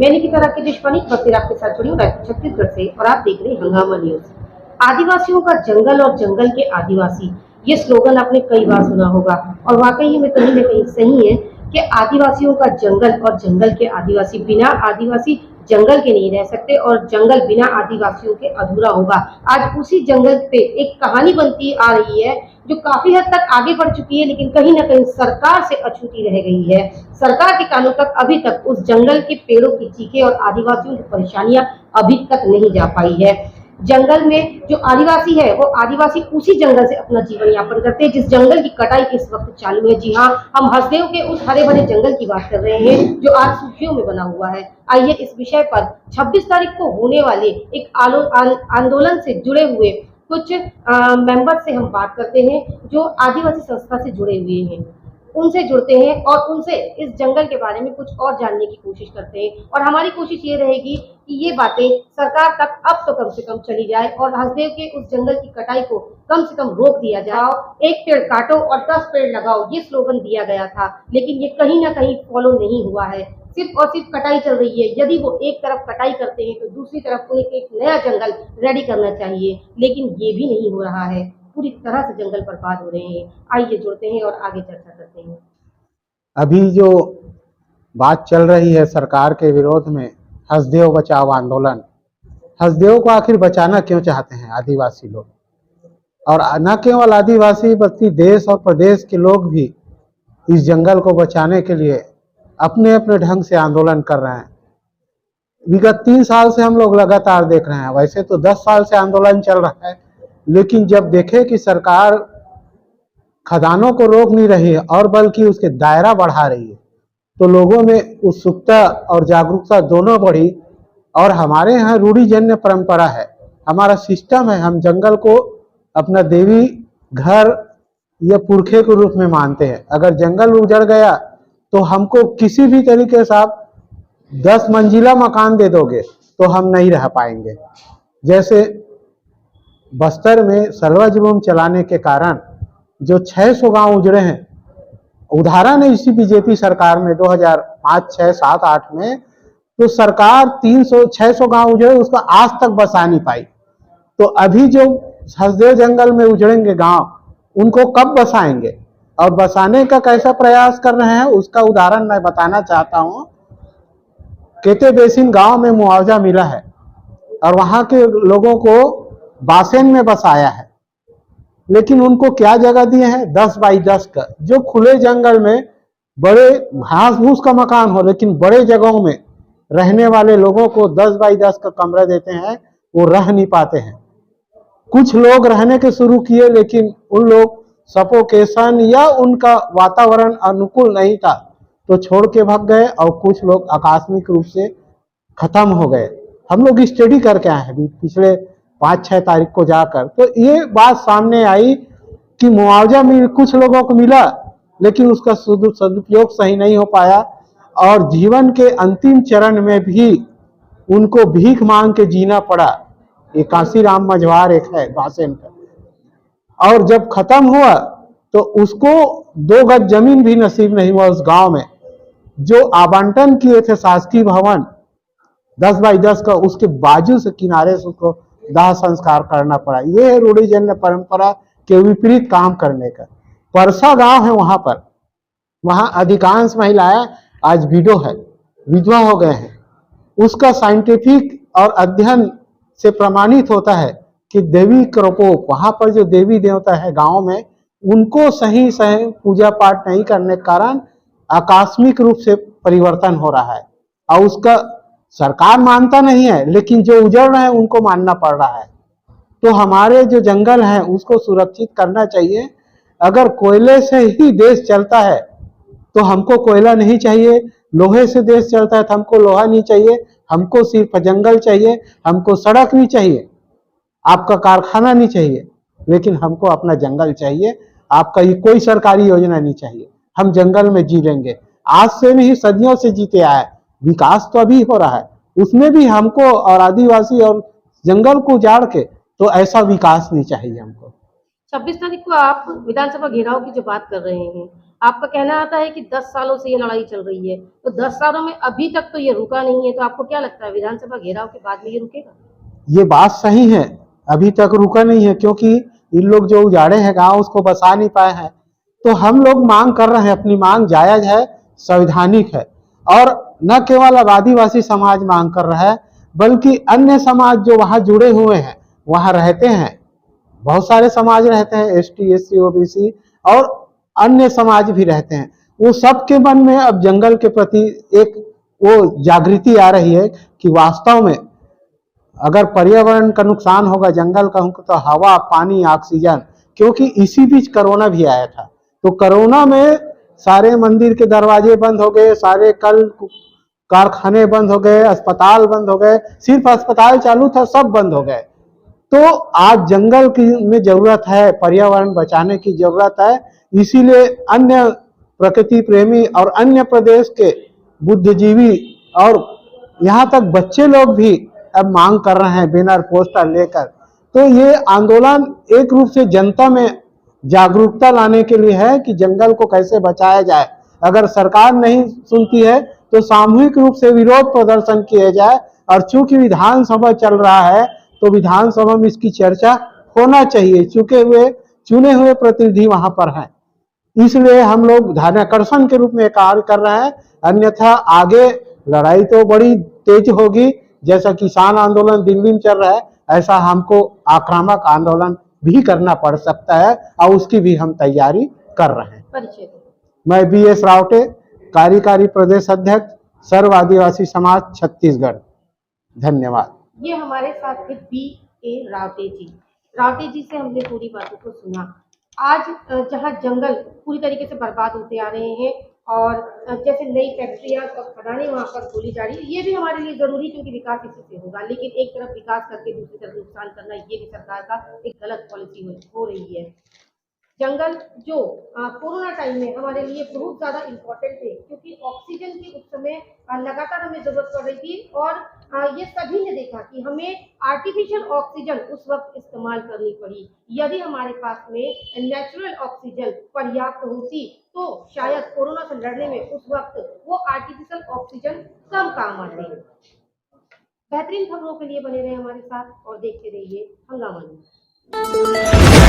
मैं निकिता राकेश देशपांडे बस्ती आपके साथ जुड़ी हूँ छत्तीसगढ़ से और आप देख रहे हैं हंगामा न्यूज। आदिवासियों का जंगल और जंगल के आदिवासी, ये स्लोगन आपने कई बार सुना होगा और वाकई में कहीं न कहीं सही है कि आदिवासियों का जंगल और जंगल के आदिवासी, बिना आदिवासी जंगल के नहीं रह सकते और जंगल बिना आदिवासियों के अधूरा होगा। आज उसी जंगल पे एक कहानी बनती आ रही है जो काफी हद तक आगे बढ़ चुकी है, लेकिन कहीं ना कहीं सरकार से अछूती रह गई है। सरकार के कानों तक अभी तक उस जंगल के पेड़ों की चीखें और आदिवासियों की परेशानियां अभी तक नहीं जा पाई है। जंगल में जो आदिवासी है वो आदिवासी उसी जंगल से अपना जीवन यापन करते हैं जिस जंगल की कटाई इस वक्त चालू है। जी हाँ, हम हसदेव के उस हरे भरे जंगल की बात कर रहे हैं जो आज सूखियों में बना हुआ है। आइए इस विषय पर 26 तारीख को होने वाले एक आंदोलन से जुड़े हुए कुछ मेंबर से हम बात करते हैं जो आदिवासी संस्था से जुड़े हुए हैं, उनसे जुड़ते हैं और उनसे इस जंगल के बारे में कुछ और जानने की कोशिश करते हैं। और हमारी कोशिश ये रहेगी कि ये बातें सरकार तक अब तो कम से कम चली जाए और हसदेव के उस जंगल की कटाई को कम से कम रोक दिया जाए। एक पेड़ काटो और 10 पेड़ लगाओ, ये स्लोगन दिया गया था, लेकिन ये कहीं ना कहीं फॉलो नहीं हुआ है। सिर्फ और सिर्फ कटाई चल रही है। यदि वो एक तरफ कटाई करते हैं तो दूसरी तरफ उन्हें एक नया जंगल रेडी करना चाहिए, लेकिन ये भी नहीं हो रहा है। पूरी तरह से जंगल बर्बाद हो रहे हैं। आइए जुड़ते हैं और आगे चर्चा करते हैं। अभी जो बात चल रही है सरकार के विरोध में, हसदेव बचाओ आंदोलन, हसदेव को आखिर बचाना क्यों चाहते हैं आदिवासी लोग? और न केवल आदिवासी बल्कि देश और प्रदेश के लोग भी इस जंगल को बचाने के लिए अपने अपने ढंग से आंदोलन कर रहे हैं। विगत 3 साल से हम लोग लगातार देख रहे हैं। वैसे तो 10 साल से आंदोलन चल रहा है, लेकिन जब देखे कि सरकार खदानों को रोक नहीं रही है और बल्कि उसके दायरा बढ़ा रही है, तो लोगों में उत्सुकता और जागरूकता दोनों बढ़ी। और हमारे यहाँ रूढ़िजन्य परंपरा है, हमारा सिस्टम है, हम जंगल को अपना देवी घर या पुरखे के रूप में मानते हैं। अगर जंगल उजड़ गया तो हमको किसी भी तरीके से आप 10 मंजिला मकान दे दोगे तो हम नहीं रह पाएंगे। जैसे बस्तर में सर्वज अभियान चलाने के कारण जो 600 गांव उजड़े हैं, उदाहरण है इसी बीजेपी सरकार में 2005, 6, 7, 8 में, तो सरकार 600 गांव उजड़े, उसको आज तक बसा नहीं पाई। तो अभी जो हसदेव जंगल में उजड़ेंगे गांव, उनको कब बसाएंगे और बसाने का कैसा प्रयास कर रहे हैं उसका उदाहरण मैं बताना चाहता हूं। केते बेसिन गांव में मुआवजा मिला है और वहां के लोगों को बासेन में बसाया है, लेकिन उनको क्या जगह दिए हैं? 10 बाई 10 का, जो खुले जंगल में बड़े घास फूस का मकान हो, लेकिन बड़े जगहों में रहने वाले लोगों को 10 बाई 10 का कमरा देते हैं, वो रह नहीं पाते हैं। कुछ लोग रहने के शुरू किए, लेकिन उन लोग सफोकेशन या उनका वातावरण अनुकूल नहीं था तो छोड़ के भाग गए और कुछ लोग आकस्मिक रूप से खत्म हो गए। हम लोग स्टडी करके आए हैं पिछले 5-6 तारीख को जाकर, तो ये बात सामने आई कि मुआवजा कुछ लोगों को मिला, लेकिन उसका सदुपयोग सही नहीं हो पाया और जीवन के अंतिम चरण में भी उनको भीख मांग के जीना पड़ा। ये काशीराम मझवार एक है बासेन का, और जब खत्म हुआ तो उसको 2 गज जमीन भी नसीब नहीं हुआ उस गांव में। जो आवंटन किए थे शासकीय भवन 10 बाई 10 का, उसके बाजू से किनारे से उसको दाह संस्कार करना पड़ा। ये है रूढ़िजन्य परंपरा के विपरीत काम करने का। परसा गांव है, वहां पर वहां अधिकांश महिलाएं आज विधवा हो गए हैं। उसका साइंटिफिक और अध्ययन से प्रमाणित होता है कि देवी प्रकोप, वहां पर जो देवी देवता है गांव में, उनको सही पूजा पाठ नहीं करने के कारण आकस्मिक रूप से परिवर्तन हो रहा है और उसका सरकार मानता नहीं है, लेकिन जो उजड़ रहे हैं उनको मानना पड़ रहा है। तो हमारे जो जंगल है उसको सुरक्षित करना चाहिए। अगर कोयले से ही देश चलता है तो हमको कोयला नहीं चाहिए, लोहे से देश चलता है तो हमको लोहा नहीं चाहिए, हमको सिर्फ जंगल चाहिए, हमको सड़क नहीं चाहिए, आपका कारखाना नहीं चाहिए, लेकिन हमको अपना जंगल चाहिए। आपका ये कोई सरकारी योजना नहीं चाहिए। हम जंगल में जी लेंगे, आज से नहीं सदियों से जीते आए। विकास तो अभी हो रहा है, उसमें भी हमको और आदिवासी और जंगल को उजाड़ के तो ऐसा विकास नहीं चाहिए हमको। 26 तारीख को आप विधानसभा घेराव की जो बात कर रहे हैं, आपका कहना आता है कि 10 सालों से ये लड़ाई चल रही है, तो 10 सालों में अभी तक तो ये रुका नहीं है, तो आपको क्या लगता है विधानसभा घेराव के बाद में ये रुकेगा? ये बात सही है, अभी तक रुका नहीं है क्योंकि इन लोग जो उजाड़े हैं गांव उसको बसा नहीं पाए हैं। तो हम लोग मांग कर रहे हैं, अपनी मांग जायज है, संवैधानिक है। और न केवल अब आदिवासी समाज मांग कर रहा है, बल्कि अन्य समाज जो वहां जुड़े हुए हैं, वहां रहते हैं, बहुत सारे समाज रहते हैं, एसटी, एससी, ओबीसी और अन्य समाज भी रहते हैं। वो सबके मन में अब जंगल के प्रति एक वो जागृति आ रही है कि वास्तव में अगर पर्यावरण का नुकसान होगा, जंगल का होगा, तो हवा, पानी, ऑक्सीजन, क्योंकि इसी बीच कोरोना भी आया था। तो कोरोना में सारे मंदिर के दरवाजे बंद हो गए, सारे कल कारखाने बंद हो गए, अस्पताल बंद हो गए, सिर्फ अस्पताल चालू था, सब बंद हो गए। तो आज जंगल की में जरूरत है, पर्यावरण बचाने की जरूरत है। इसीलिए अन्य प्रकृति प्रेमी और अन्य प्रदेश के बुद्धिजीवी और यहाँ तक बच्चे लोग भी अब मांग कर रहे हैं बैनर पोस्टर लेकर। तो ये आंदोलन एक रूप से जनता में जागरूकता लाने के लिए है कि जंगल को कैसे बचाया जाए। अगर सरकार नहीं सुनती है तो सामूहिक रूप से विरोध प्रदर्शन किए जाए। और चूंकि विधानसभा चल रहा है तो विधानसभा में इसकी चर्चा होना चाहिए, चुने हुए प्रतिनिधि वहां पर हैं। इसलिए हम लोग ध्यानाकर्षण के रूप में कार्य कर रहे हैं, अन्यथा आगे लड़ाई तो बड़ी तेज होगी। जैसा किसान आंदोलन दिल्ली में चल रहा है, ऐसा हमको आक्रामक आंदोलन भी करना पड़ सकता है और उसकी भी हम तैयारी कर रहे हैं। परिचय दो। मैं BS रावटे, कार्यकारी प्रदेश अध्यक्ष, सर्व आदिवासी समाज छत्तीसगढ़। धन्यवाद। ये हमारे साथ थे BA रावटे जी। रावटे जी से हमने पूरी बातों को सुना। आज जहाँ जंगल पूरी तरीके से बर्बाद होते आ रहे हैं और जैसे नई फैक्ट्रियां और खदानें वहां पर खोली जा रही है, ये भी हमारे लिए जरूरी क्योंकि विकास इसी से होगा। लेकिन एक तरफ विकास करके दूसरी तरफ नुकसान करना, ये भी सरकार का एक गलत पॉलिसी हो रही है। जंगल जो कोरोना टाइम में हमारे लिए बहुत ज़्यादा इम्पोर्टेंट थे क्योंकि ऑक्सीजन की उस समय लगातार हमें ज़रूरत पड़ रही थी और ये सभी ने देखा कि हमें आर्टिफिशियल ऑक्सीजन उस वक्त इस्तेमाल करनी पड़ी। यदि हमारे पास में नेचुरल ऑक्सीजन पर्याप्त होती तो शायद कोरोना से लड़ने में उस वक्त वो आर्टिफिशियल ऑक्सीजन कम काम आते। बेहतरीन खबरों के लिए बने रहे हमारे साथ और देखते रहिए हंगामा न्यूज़।